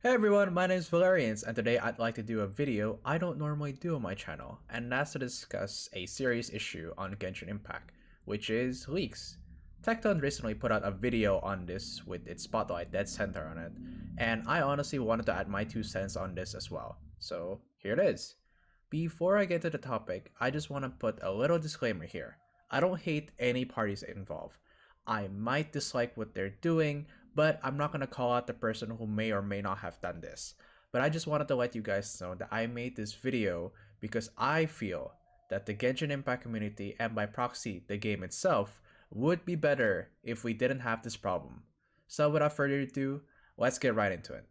Hey everyone, my name is Valerians, and today I'd like to do a video I don't normally do on my channel, and that's to discuss a serious issue on Genshin Impact, which is leaks. Tecton recently put out a video on this with its spotlight dead center on it, and I honestly wanted to add my 2 cents on this as well. So here it is. Before I get to the topic, I just want to put a little disclaimer here. I don't hate any parties involved. I might dislike what they're doing, but I'm not going to call out the person who may or may not have done this. But I just wanted to let you guys know that I made this video because I feel that the Genshin Impact community and by proxy the game itself would be better if we didn't have this problem. So without further ado, let's get right into it.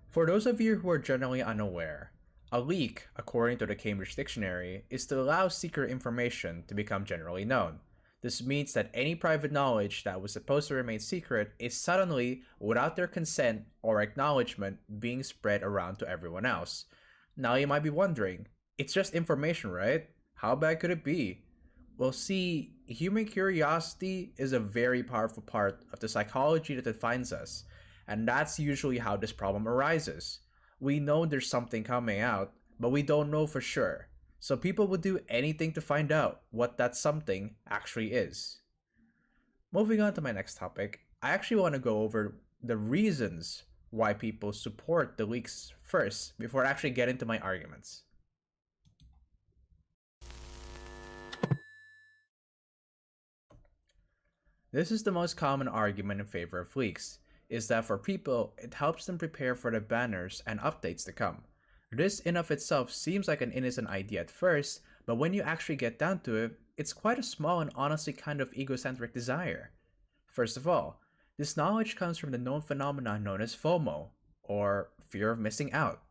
For those of you who are generally unaware, a leak, according to the Cambridge Dictionary, is to allow secret information to become generally known. This means that any private knowledge that was supposed to remain secret is suddenly, without their consent or acknowledgement, being spread around to everyone else. Now you might be wondering, it's just information, right? How bad could it be? Well, see, human curiosity is a very powerful part of the psychology that defines us, and that's usually how this problem arises. We know there's something coming out, but we don't know for sure. So people would do anything to find out what that something actually is. Moving on to my next topic, I actually want to go over the reasons why people support the leaks first before I actually get into my arguments. This is the most common argument in favor of leaks, is that for people, it helps them prepare for the banners and updates to come. This in of itself seems like an innocent idea at first, but when you actually get down to it, it's quite a small and honestly kind of egocentric desire. First of all, this knowledge comes from the known phenomenon known as FOMO, or fear of missing out.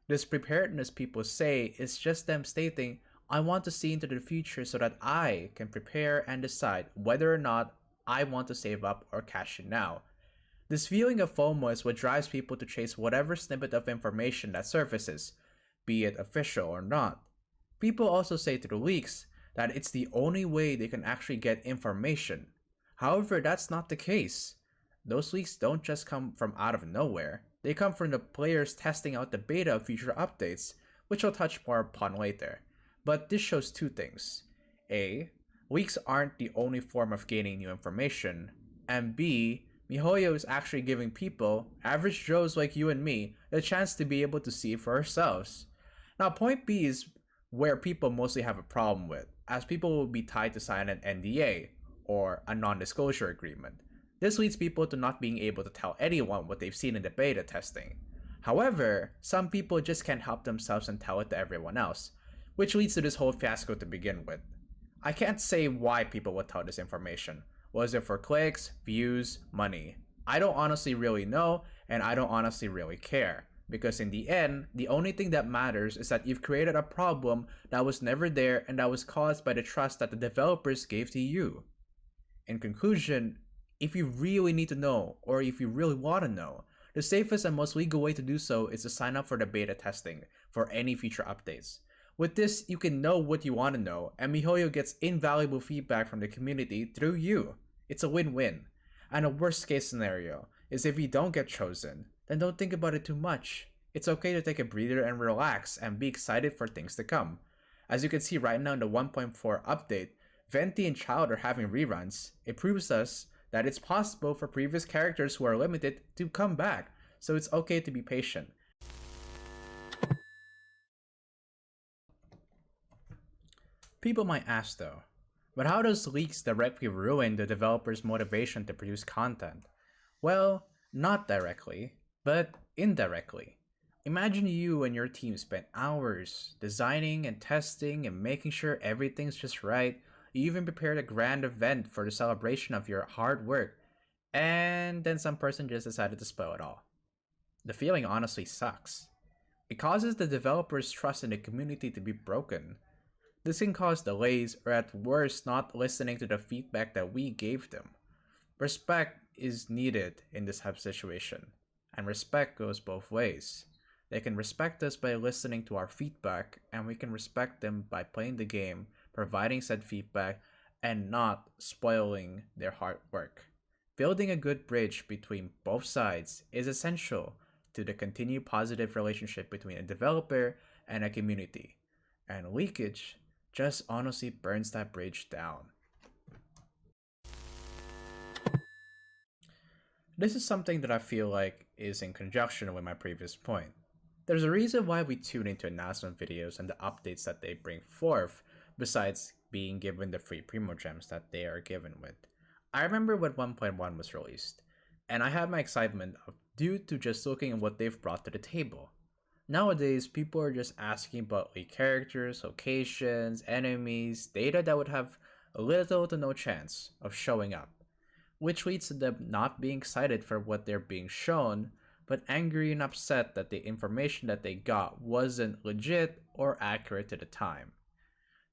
This preparedness people say is just them stating, I want to see into the future so that I can prepare and decide whether or not I want to save up or cash in now. This feeling of FOMO is what drives people to chase whatever snippet of information that surfaces, be it official or not. People also say through leaks that it's the only way they can actually get information. However, that's not the case. Those leaks don't just come from out of nowhere. They come from the players testing out the beta of future updates, which I'll touch more upon later. But this shows two things. A, leaks aren't the only form of gaining new information, and B, MiHoYo is actually giving people, average Joes like you and me, the chance to be able to see for ourselves. Now, point B is where people mostly have a problem with, as people will be tied to sign an NDA, or a non-disclosure agreement. This leads people to not being able to tell anyone what they've seen in the beta testing. However, some people just can't help themselves and tell it to everyone else, which leads to this whole fiasco to begin with. I can't say why people would tell this information. Was it for clicks, views, money? I don't honestly really know, and I don't honestly really care. Because in the end, the only thing that matters is that you've created a problem that was never there and that was caused by the trust that the developers gave to you. In conclusion, if you really need to know, or if you really want to know, the safest and most legal way to do so is to sign up for the beta testing for any future updates. With this, you can know what you want to know, and MiHoYo gets invaluable feedback from the community through you. It's a win-win. And a worst case scenario is if you don't get chosen, then don't think about it too much. It's okay to take a breather and relax and be excited for things to come. As you can see right now in the 1.4 update, Venti and Child are having reruns. It proves us that it's possible for previous characters who are limited to come back, so it's okay to be patient. People might ask though, but how does leaks directly ruin the developer's motivation to produce content? Well, not directly, but indirectly. Imagine you and your team spent hours designing and testing and making sure everything's just right. You even prepared a grand event for the celebration of your hard work, and then some person just decided to spoil it all. The feeling honestly sucks. It causes the developer's trust in the community to be broken. This can cause delays or at worst not listening to the feedback that we gave them. Respect is needed in this type of situation, and respect goes both ways. They can respect us by listening to our feedback, and we can respect them by playing the game, providing said feedback, and not spoiling their hard work. building a good bridge between both sides is essential to the continued positive relationship between a developer and a community, and leakage just honestly burns that bridge down. This is something that I feel like is in conjunction with my previous point. There's a reason why we tune into announcement videos and the updates that they bring forth, besides being given the free Primo Gems that they are given with. I remember when 1.1 was released, and I had my excitement due to just looking at what they've brought to the table. Nowadays, people are just asking about leaked characters, locations, enemies, data that would have little to no chance of showing up, which leads to them not being excited for what they're being shown, but angry and upset that the information that they got wasn't legit or accurate at the time.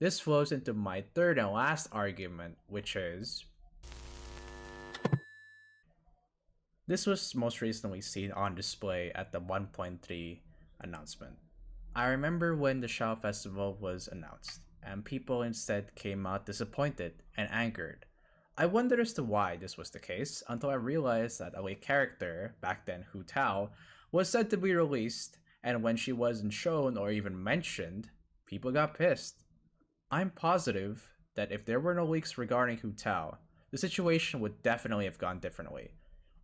This flows into my third and last argument, which is this was most recently seen on display at the 1.3 announcement. I remember when the Shao Festival was announced, and people instead came out disappointed and angered. I wondered as to why this was the case until I realized that a lead character, back then Hu Tao, was said to be released, and when she wasn't shown or even mentioned, people got pissed. I'm positive that if there were no leaks regarding Hu Tao, the situation would definitely have gone differently.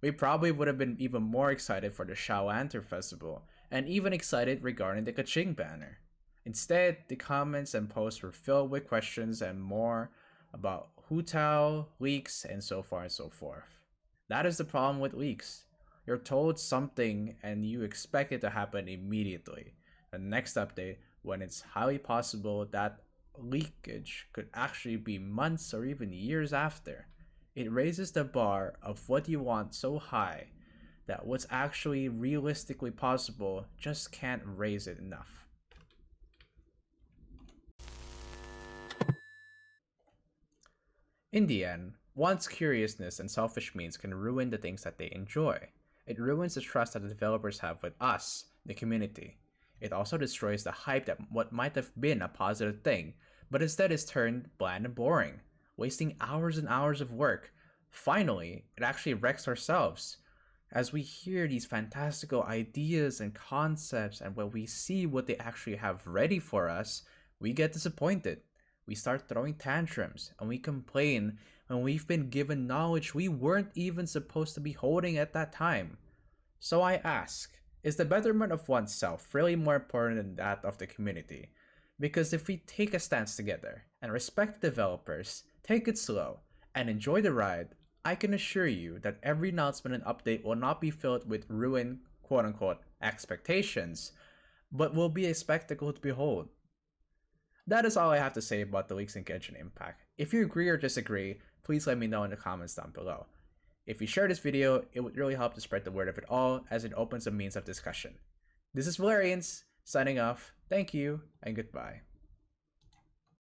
We probably would have been even more excited for the Shao Lantern Festival, and even excited regarding the Kaching banner. Instead, the comments and posts were filled with questions and more about Hu Tao, leaks, and so far and so forth. That is the problem with leaks. You're told something and you expect it to happen immediately. The next update, when it's highly possible that leakage could actually be months or even years after. It raises the bar of what you want so high that what's actually realistically possible just can't raise it enough. In the end, one's curiousness and selfish means can ruin the things that they enjoy. It ruins the trust that the developers have with us, the community. It also destroys the hype that what might have been a positive thing, but instead is turned bland and boring, wasting hours and hours of work. Finally, it actually wrecks ourselves. As we hear these fantastical ideas and concepts, and when we see what they actually have ready for us, we get disappointed. We start throwing tantrums, and we complain when we've been given knowledge we weren't even supposed to be holding at that time. So I ask, is the betterment of oneself really more important than that of the community? Because if we take a stance together and respect the developers, take it slow, and enjoy the ride, I can assure you that every announcement and update will not be filled with ruined quote-unquote expectations, but will be a spectacle to behold. That is all I have to say about the leaks in Genshin Impact. If you agree or disagree, please let me know in the comments down below. If you share this video, it would really help to spread the word of it all, as it opens a means of discussion. This is Valerians, signing off. Thank you, and goodbye.